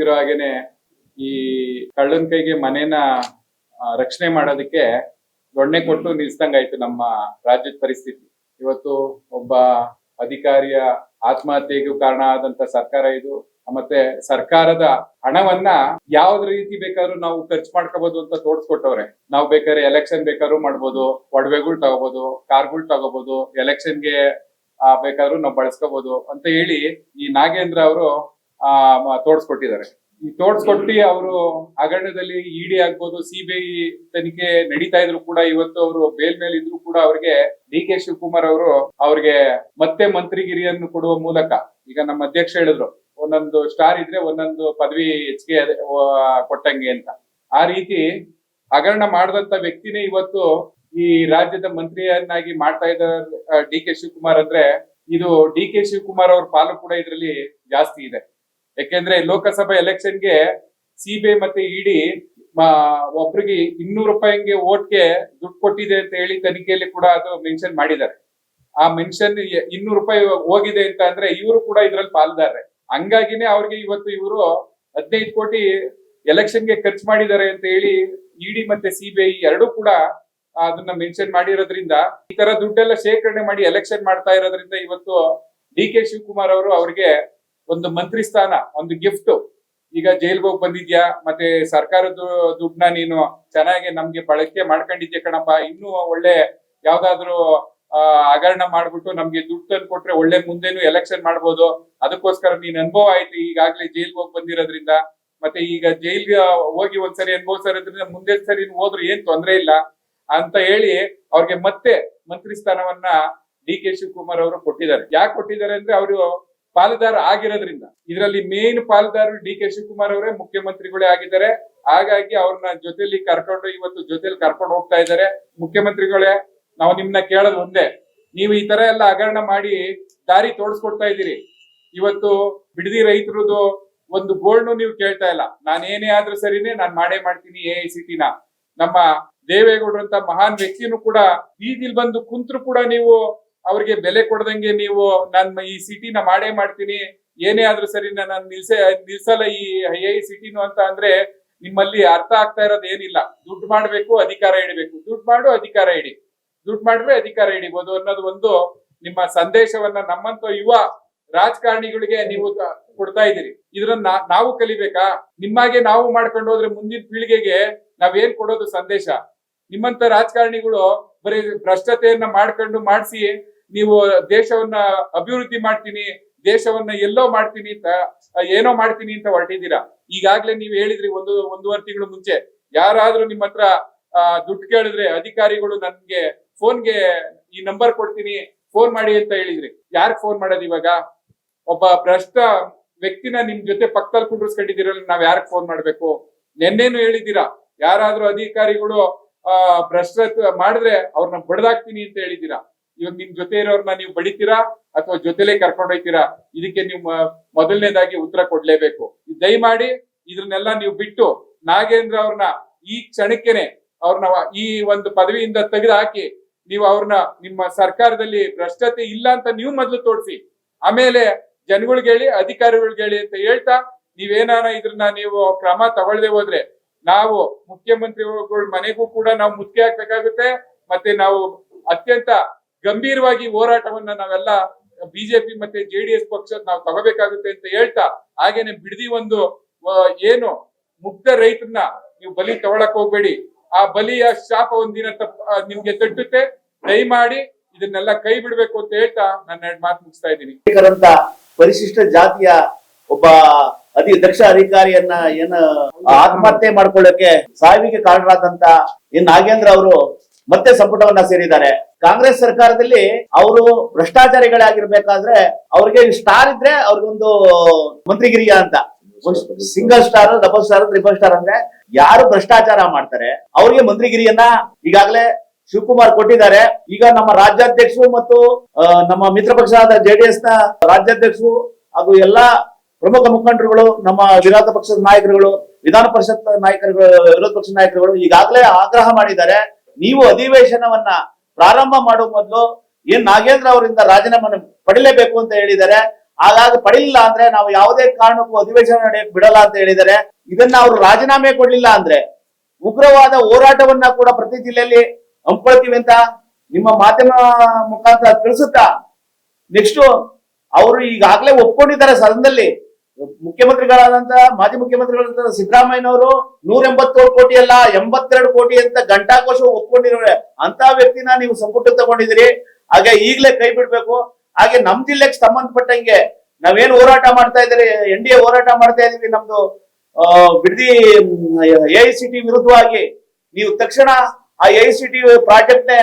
ಇರೋ ಹಾಗೇನೆ ಈ ಕಳ್ಳನ ಕೈಗೆ ಮನೇನ ರಕ್ಷಣೆ ಮಾಡೋದಕ್ಕೆ ದೊಣ್ಣೆ ಕೊಟ್ಟು ನಿಲ್ಸ್ದಂಗಾಯ್ತು ನಮ್ಮ ರಾಜ್ಯದ ಪರಿಸ್ಥಿತಿ. ಇವತ್ತು ಒಬ್ಬ ಅಧಿಕಾರಿಯ ಆತ್ಮಹತ್ಯೆಗೂ ಕಾರಣ ಆದಂತ ಸರ್ಕಾರ ಇದು. ಮತ್ತೆ ಸರ್ಕಾರದ ಹಣವನ್ನ ಯಾವ್ದು ರೀತಿ ಬೇಕಾದ್ರೂ ನಾವು ಖರ್ಚು ಮಾಡ್ಕೋಬಹುದು ಅಂತ ತೋರ್ಸ್ಕೊಟ್ಟವ್ರೆ. ನಾವು ಬೇಕಾದ್ರೆ ಎಲೆಕ್ಷನ್ ಬೇಕಾದ್ರೂ ಮಾಡ್ಬೋದು, ಒಡವೆಗಳು ತಗೋಬಹುದು, ಕಾರ್ಗಳು ತಗೋಬಹುದು, ಎಲೆಕ್ಷನ್ಗೆ ಬೇಕಾದ್ರೂ ನಾವು ಬಳಸ್ಕೋಬಹುದು ಅಂತ ಹೇಳಿ ಈ ನಾಗೇಂದ್ರ ಅವರು ತೋರ್ಸ್ಕೊಟ್ಟಿದ್ದಾರೆ. ಈ ತೋರ್ಸ್ಕೊಟ್ಟಿ ಅವರು ಹಗರಣದಲ್ಲಿ ಇಡಿ ಆಗ್ಬೋದು, ಸಿಬಿಐ ತನಿಖೆ ನಡೀತಾ ಇದ್ರು ಕೂಡ ಇವತ್ತು ಅವರು ಬೇಲ್ ಮೇಲೆ ಇದ್ರು ಕೂಡ ಅವ್ರಿಗೆ ಡಿ ಕೆ ಶಿವಕುಮಾರ್ ಅವರು ಅವ್ರಿಗೆ ಮತ್ತೆ ಮಂತ್ರಿಗಿರಿಯನ್ನು ಕೊಡುವ ಮೂಲಕ, ಈಗ ನಮ್ಮ ಅಧ್ಯಕ್ಷ ಹೇಳಿದ್ರು ಒಂದೊಂದು ಸ್ಟಾರ್ ಇದ್ರೆ ಒಂದೊಂದು ಪದವಿ ಹೆಚ್ಚಿಗೆ ಕೊಟ್ಟಂಗೆ ಅಂತ, ಆ ರೀತಿ ಹಗರಣ ಮಾಡದಂತ ವ್ಯಕ್ತಿನೇ ಇವತ್ತು ಈ ರಾಜ್ಯದ ಮಂತ್ರಿಯನ್ನಾಗಿ ಮಾಡ್ತಾ ಇದ್ದಾರೆ ಡಿ ಕೆ ಶಿವಕುಮಾರ್. ಅಂದ್ರೆ ಇದು ಡಿ ಕೆ ಶಿವಕುಮಾರ್ ಅವ್ರ ಪಾಲು ಕೂಡ ಇದರಲ್ಲಿ ಜಾಸ್ತಿ ಇದೆ. ಯಾಕೆಂದ್ರೆ ಲೋಕಸಭಾ ಎಲೆಕ್ಷನ್ಗೆ ಸಿಬಿಐ ಮತ್ತೆ ಇಡಿ ಒಬ್ರಿಗೆ 200 ರೂಪಾಯಿಗೆ ಓಟ್ಗೆ ದುಡ್ಡು ಕೊಟ್ಟಿದೆ ಅಂತ ಹೇಳಿ ತನಿಖೆಯಲ್ಲಿ ಕೂಡ ಅದು ಮೆನ್ಷನ್ ಮಾಡಿದ್ದಾರೆ. ಆ ಮೆನ್ಷನ್ 200 ರೂಪಾಯಿ ಹೋಗಿದೆ ಅಂತ ಅಂದ್ರೆ ಇವರು ಕೂಡ ಇದ್ರಲ್ಲಿ ಪಾಲ್ದಾರೆ. ಹಂಗಾಗಿನೇ ಅವ್ರಿಗೆ ಇವತ್ತು ಇವರು 15 ಕೋಟಿ ಎಲೆಕ್ಷನ್ಗೆ ಖರ್ಚು ಮಾಡಿದ್ದಾರೆ ಅಂತ ಹೇಳಿ ಇಡಿ ಮತ್ತೆ ಸಿಬಿಐ ಎರಡೂ ಕೂಡ ಅದನ್ನ ಮೆನ್ಷನ್ ಮಾಡಿರೋದ್ರಿಂದ ಈ ತರ ದುಡ್ಡೆಲ್ಲ ಶೇಖರಣೆ ಮಾಡಿ ಎಲೆಕ್ಷನ್ ಮಾಡ್ತಾ ಇರೋದ್ರಿಂದ ಇವತ್ತು ಡಿ ಕೆ ಶಿವಕುಮಾರ್ ಅವರು ಅವ್ರಿಗೆ ಒಂದು ಮಂತ್ರಿ ಸ್ಥಾನ, ಒಂದು ಗಿಫ್ಟ್. ಈಗ ಜೈಲ್ಗೆ ಹೋಗಿ ಬಂದಿದ್ಯಾ, ಮತ್ತೆ ಸರ್ಕಾರದ ದುಡ್ಡನ್ನ ನೀನು ಚೆನ್ನಾಗಿ ನಮ್ಗೆ ಬಳಕೆ ಮಾಡ್ಕೊಂಡಿದ್ಯಾ ಕಣಪ್ಪ, ಇನ್ನೂ ಒಳ್ಳೆ ಯಾವ್ದಾದ್ರು ಹಗರಣ ಮಾಡ್ಬಿಟ್ಟು ನಮ್ಗೆ ದುಡ್ಡು ತಂದು ಕೊಟ್ರೆ ಒಳ್ಳೆ ಮುಂದೆನು ಎಲೆಕ್ಷನ್ ಮಾಡ್ಬೋದು, ಅದಕ್ಕೋಸ್ಕರ ನೀನ್ ಅನುಭವ ಆಯ್ತು ಈಗಾಗ್ಲೇ ಜೈಲ್ಗೆ ಹೋಗಿ ಬಂದಿರೋದ್ರಿಂದ, ಮತ್ತೆ ಈಗ ಜೈಲ್ಗೆ ಹೋಗಿ ಒಂದ್ಸರಿ ಅನುಭವಿಸೋದ್ರಿಂದ ಮುಂದೆ ಸರಿ ಹೋದ್ರು ಏನ್ ತೊಂದ್ರೆ ಇಲ್ಲ ಅಂತ ಹೇಳಿ ಅವ್ರಿಗೆ ಮತ್ತೆ ಮಂತ್ರಿ ಸ್ಥಾನವನ್ನ ಡಿ ಕೆ ಶಿವಕುಮಾರ್ ಅವರು ಕೊಟ್ಟಿದ್ದಾರೆ. ಯಾಕೆ ಕೊಟ್ಟಿದ್ದಾರೆ ಅಂದ್ರೆ ಅವರು ಪಾಲುದಾರ ಆಗಿರೋದ್ರಿಂದ. ಇದರಲ್ಲಿ ಮೇನ್ ಪಾಲುದಾರರು ಡಿ ಕೆ ಶಿವಕುಮಾರ್ ಅವರೇ, ಮುಖ್ಯಮಂತ್ರಿಗಳೇ ಆಗಿದ್ದಾರೆ. ಹಾಗಾಗಿ ಅವ್ರನ್ನ ಜೊತೆಲಿ ಕರ್ಕೊಂಡು ಇವತ್ತು ಜೊತೆಲಿ ಕರ್ಕೊಂಡು ಹೋಗ್ತಾ ಇದ್ದಾರೆ. ಮುಖ್ಯಮಂತ್ರಿಗಳೇ, ನಾವು ನಿಮ್ನ ಕೇಳೋದು ಒಂದೇ, ನೀವು ಈ ತರ ಎಲ್ಲ ಹಗರಣ ಮಾಡಿ ದಾರಿ ತೋರಿಸ್ಕೊಡ್ತಾ ಇದ್ದೀರಿ. ಇವತ್ತು ಬಿಡದಿ ರೈತರದು ಒಂದು ಗೋಲ್ಡ್ನು ನೀವು ಕೇಳ್ತಾ ಇಲ್ಲ. ನಾನೇನೇ ಆದ್ರೂ ಸರಿನೇ ನಾನ್ ಮಾಡೇ ಮಾಡ್ತೀನಿ AICT ನ. ನಮ್ಮ ದೇವೇಗೌಡರಂತ ಮಹಾನ್ ವ್ಯಕ್ತಿನೂ ಕೂಡ ಬೀದಿಲ್ ಬಂದು ಕುಂತ್ರು ಕೂಡ ನೀವು ಅವ್ರಿಗೆ ಬೆಲೆ ಕೊಡದಂಗೆ ನೀವು ನಾನು ಈ ಸಿಟಿನ ಮಾಡೇ ಮಾಡ್ತೀನಿ, ಏನೇ ಆದ್ರೂ ಸರಿ ನಾನು ನಿಲ್ಸಲ್ಲ ಈ AICT ಅಂತ ಅಂದ್ರೆ ನಿಮ್ಮಲ್ಲಿ ಅರ್ಥ ಆಗ್ತಾ ಇರೋದು ಏನಿಲ್ಲ. ದುಡ್ಡು ಮಾಡ್ಬೇಕು, ಅಧಿಕಾರ ಹಿಡಿಬೇಕು, ದುಡ್ಡು ಮಾಡು ಅಧಿಕಾರ ಹಿಡಿ, ದುಡ್ಡು ಮಾಡಿದ್ರೆ ಅಧಿಕಾರ ಹಿಡಿಬಹುದು ಅನ್ನೋದು ಒಂದು ನಿಮ್ಮ ಸಂದೇಶವನ್ನ ನಮ್ಮಂತ ಯುವ ರಾಜಕಾರಣಿಗಳಿಗೆ ನೀವು ಕೊಡ್ತಾ ಇದ್ದೀರಿ. ಇದ್ರನ್ನ ನಾವು ಕಲಿಬೇಕಾ? ನಿಮ್ಮಾಗೆ ನಾವು ಮಾಡ್ಕೊಂಡು ಹೋದ್ರೆ ಮುಂದಿನ ಪೀಳಿಗೆಗೆ ನಾವೇನ್ ಕೊಡೋದು ಸಂದೇಶ? ನಿಮ್ಮಂತ ರಾಜಕಾರಣಿಗಳು ಬರೀ ಭ್ರಷ್ಟತೆಯನ್ನ ಮಾಡ್ಕೊಂಡು ಮಾಡಿಸಿ ನೀವು ದೇಶವನ್ನ ಅಭಿವೃದ್ಧಿ ಮಾಡ್ತೀನಿ, ದೇಶವನ್ನ ಎಲ್ಲೋ ಮಾಡ್ತೀನಿ ಅಂತ ಏನೋ ಮಾಡ್ತೀನಿ ಅಂತ ಹೊರಟಿದ್ದೀರಾ. ಈಗಾಗ್ಲೇ ನೀವು ಹೇಳಿದ್ರಿ ಒಂದೂವರೆ ತಿಂಗಳು ಮುಂಚೆ, ಯಾರಾದ್ರೂ ನಿಮ್ಮ ಹತ್ರ ದುಡ್ಡು ಕೇಳಿದ್ರೆ ಅಧಿಕಾರಿಗಳು ನನ್ಗೆ ಫೋನ್ಗೆ ಈ ನಂಬರ್ ಕೊಡ್ತೀನಿ ಫೋನ್ ಮಾಡಿ ಅಂತ ಹೇಳಿದ್ರಿ. ಯಾರ್ಗ್ ಫೋನ್ ಮಾಡೋದು ಇವಾಗ? ಒಬ್ಬ ಭ್ರಷ್ಟ ವ್ಯಕ್ತಿನ ನಿಮ್ ಜೊತೆ ಪಕ್ಕದಲ್ಲಿ ಕುಂಡ್ರಿಸ್ಕೊಂಡಿದ್ದೀರಲ್ಲ, ನಾವ್ ಯಾರ್ಗ್ ಫೋನ್ ಮಾಡ್ಬೇಕು? ನೆನ್ನೇನು ಹೇಳಿದ್ದೀರಾ, ಯಾರಾದ್ರೂ ಅಧಿಕಾರಿಗಳು ಭ್ರಷ್ಟ ಮಾಡಿದ್ರೆ ಅವ್ರನ್ನ ಬಡ್ದಾಕ್ತೀನಿ ಅಂತ ಹೇಳಿದ್ದೀರಾ. ಇವಾಗ ನಿಮ್ ಜೊತೆ ಇರೋರ್ನ ನೀವು ಬಡಿತೀರಾ ಅಥವಾ ಜೊತೆಲೆ ಕರ್ಕೊಂಡೋಗ್ತೀರಾ? ಇದಕ್ಕೆ ನೀವು ಮೊದಲನೇದಾಗಿ ಉತ್ತರ ಕೊಡ್ಲೇಬೇಕು. ದಯಮಾಡಿ ಇದನ್ನೆಲ್ಲ ನೀವು ಬಿಟ್ಟು ನಾಗೇಂದ್ರ ಅವ್ರನ್ನ ಈ ಕ್ಷಣಕ್ಕೆನೆ ಅವ್ರನ್ನ ಈ ಒಂದು ಪದವಿಯಿಂದ ತೆಗೆದು ಹಾಕಿ ನೀವು ಅವ್ರನ್ನ ನಿಮ್ಮ ಸರ್ಕಾರದಲ್ಲಿ ಭ್ರಷ್ಟತೆ ಇಲ್ಲ ಅಂತ ನೀವು ಮೊದಲು ತೋರಿಸಿ, ಆಮೇಲೆ ಜನಗಳಿಗೆ ಹೇಳಿ, ಅಧಿಕಾರಿಗಳಿಗೆ ಹೇಳಿ ಅಂತ ಹೇಳ್ತಾ, ನೀವೇನಾನ ಇದ್ರನ್ನ ನೀವು ಕ್ರಮ ತಗೊಳ್ದೆ ಹೋದ್ರೆ ನಾವು ಮುಖ್ಯಮಂತ್ರಿಗಳ ಮನೆಗೂ ಕೂಡ ನಾವು ಮುತ್ತಿಗೆ ಹಾಕ್ಬೇಕಾಗುತ್ತೆ. ಮತ್ತೆ ನಾವು ಅತ್ಯಂತ ಗಂಭೀರವಾಗಿ ಹೋರಾಟವನ್ನ ನಾವೆಲ್ಲ ಬಿಜೆಪಿ ಮತ್ತೆ JDS ಪಕ್ಷ ನಾವು ತಗೋಬೇಕಾಗುತ್ತೆ ಅಂತ ಹೇಳ್ತಾ, ಹಾಗೇನೆ ಬಿಡದಿ ಒಂದು ಏನು ಮುಗ್ಧ ರೈತರನ್ನ ನೀವು ಬಲಿ ತಗೊಳಕ್ ಹೋಗ್ಬೇಡಿ. ಆ ಬಲಿಯ ಶಾಪ ಒಂದಿನ ನಿಮ್ಗೆ ತಟ್ಟುತ್ತೆ. ದಯಮಾಡಿ ಇದನ್ನೆಲ್ಲ ಕೈ ಬಿಡ್ಬೇಕು ಅಂತ ಹೇಳ್ತಾ ನನ್ನ 2 ಮಾತು ಮುಗಿಸ್ತಾ ಇದ್ದೀನಿ. ಪರಿಶಿಷ್ಟ ಜಾತಿಯ ಒಬ್ಬ ದಕ್ಷ ಅಧಿಕಾರಿಯನ್ನ ಆತ್ಮಹತ್ಯೆ ಮಾಡ್ಕೊಳ್ಳಕ್ಕೆ ಸಾವಿಗೆ ಕಾರಣರಾದಂತ ನಾಗೇಂದ್ರ ಅವರು ಮತ್ತೆ ಸಂಪುಟವನ್ನ ಸೇರಿದ್ದಾರೆ. ಕಾಂಗ್ರೆಸ್ ಸರ್ಕಾರದಲ್ಲಿ ಅವರು ಭ್ರಷ್ಟಾಚಾರಿಗಳಾಗಿರ್ಬೇಕಾದ್ರೆ ಅವ್ರಿಗೆ ಸ್ಟಾರ್ ಇದ್ರೆ ಅವ್ರಿಗೊಂದು ಮಂತ್ರಿಗಿರಿಯ ಅಂತ, single star, double star, triple star ಅಂದ್ರೆ ಯಾರು ಭ್ರಷ್ಟಾಚಾರ ಮಾಡ್ತಾರೆ ಅವ್ರಿಗೆ ಮಂತ್ರಿಗಿರಿಯನ್ನ ಈಗಾಗಲೇ ಶಿವಕುಮಾರ್ ಕೊಟ್ಟಿದ್ದಾರೆ. ಈಗ ನಮ್ಮ ರಾಜ್ಯಾಧ್ಯಕ್ಷರು ಮತ್ತು ನಮ್ಮ ಮಿತ್ರ ಪಕ್ಷವಾದ JDS ನ ರಾಜ್ಯಾಧ್ಯಕ್ಷರು ಹಾಗೂ ಎಲ್ಲಾ ಪ್ರಮುಖ ಮುಖಂಡರುಗಳು, ನಮ್ಮ ವಿರೋಧ ಪಕ್ಷದ ನಾಯಕರುಗಳು, ವಿಧಾನ ಪರಿಷತ್ ನಾಯಕರುಗಳು, ವಿರೋಧ ಪಕ್ಷದ ನಾಯಕರುಗಳು ಈಗಾಗಲೇ ಆಗ್ರಹ ಮಾಡಿದ್ದಾರೆ. ನೀವು ಅಧಿವೇಶನವನ್ನ ಪ್ರಾರಂಭ ಮಾಡುವ ಮೊದಲು ನಾಗೇಂದ್ರ ಅವರಿಂದ ರಾಜೀನಾಮೆ ಪಡಿಲೇಬೇಕು ಅಂತ ಹೇಳಿದ್ದಾರೆ. ಹಾಗಾಗಿ ಪಡಿಲಿಲ್ಲ ಅಂದ್ರೆ ನಾವು ಯಾವುದೇ ಕಾರಣಕ್ಕೂ ಅಧಿವೇಶನ ನಡೆಯಕ್ಕೆ ಬಿಡಲ್ಲ ಅಂತ ಹೇಳಿದ್ದಾರೆ. ಇದನ್ನ ಅವರು ರಾಜೀನಾಮೆ ಕೊಡ್ಲಿಲ್ಲ ಅಂದ್ರೆ ಉಗ್ರವಾದ ಹೋರಾಟವನ್ನ ಕೂಡ ಪ್ರತಿ ಜಿಲ್ಲೆಯಲ್ಲಿ ಹಮ್ಮಿಕೊಳ್ತೀವಿ ಅಂತ ನಿಮ್ಮ ಮಾಧ್ಯಮ ಮುಖಾಂತರ ತಿಳಿಸುತ್ತಾ, ನೆಕ್ಸ್ಟ್ ಅವರು ಈಗಾಗಲೇ ಒಪ್ಕೊಂಡಿದ್ದಾರೆ ಸದನದಲ್ಲಿ. ಮುಖ್ಯಮಂತ್ರಿಗಳಾದಂತ ಮಾಜಿ ಮುಖ್ಯಮಂತ್ರಿಗಳಾದಂತ ಸಿದ್ದರಾಮಯ್ಯನವರು 187 ಕೋಟಿ ಅಲ್ಲ 82 ಕೋಟಿ ಅಂತ ಘಂಟಾಘೋಷ ಒಪ್ಕೊಂಡಿರೋರೆ ಅಂತ ವ್ಯಕ್ತಿನ ನೀವು ಸಂಪುಟ ತಗೊಂಡಿದ್ದೀರಿ. ಹಾಗೆ ಈಗಲೇ ಕೈ ಬಿಡ್ಬೇಕು. ಹಾಗೆ ನಮ್ ಜಿಲ್ಲೆಗೆ ಸಂಬಂಧಪಟ್ಟಂಗೆ ನಾವೇನು ಹೋರಾಟ ಮಾಡ್ತಾ ಇದ್ದೀರಿ, NDA ಹೋರಾಟ ಮಾಡ್ತಾ ಇದೀವಿ, ನಮ್ದು ಬಿಡದಿ AICT ವಿರುದ್ಧವಾಗಿ ನೀವು ತಕ್ಷಣ ಆ AICT ಪ್ರಾಜೆಕ್ಟ್ ನೇ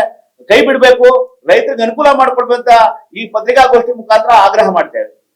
ಕೈ ಬಿಡ್ಬೇಕು, ರೈತರಿಗೆ ಅನುಕೂಲ ಮಾಡ್ಕೊಡ್ಬೇಕು ಅಂತ ಈ ಪತ್ರಿಕಾಗೋಷ್ಠಿ ಮುಖಾಂತರ ಆಗ್ರಹ ಮಾಡ್ತೇವೆ.